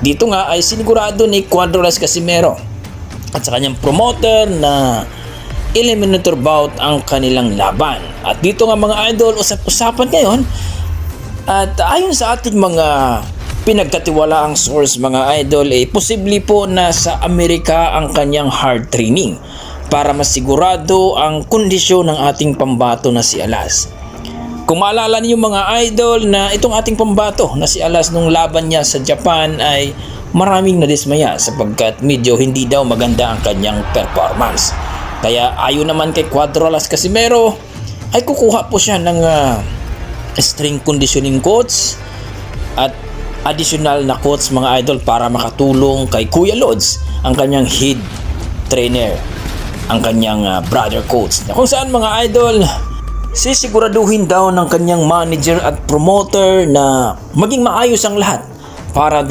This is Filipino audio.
At dito nga ay sinigurado ni Cuadras Casimero at sa kanyang promoter na eliminator bout ang kanilang laban. At dito nga mga idol, usap-usapan ngayon at ayon sa ating mga pinagkatiwalaang source mga idol, posible po na sa Amerika ang kanyang hard training para masigurado ang kondisyon ng ating pambato na si Alas. Kung maalala niyo mga idol na itong ating pambato na si Alas nung laban niya sa Japan ay maraming nadismaya sapagkat medyo hindi daw maganda ang kanyang performance. Kaya ayon naman kay Cuadras Casimero ay kukuha po siya ng strength conditioning coach at additional na coach mga idol para makatulong kay Kuya Lods, ang kanyang head trainer, ang kanyang brother coach, na kung saan mga idol sisiguraduhin daw ng kanyang manager at promoter na maging maayos ang lahat para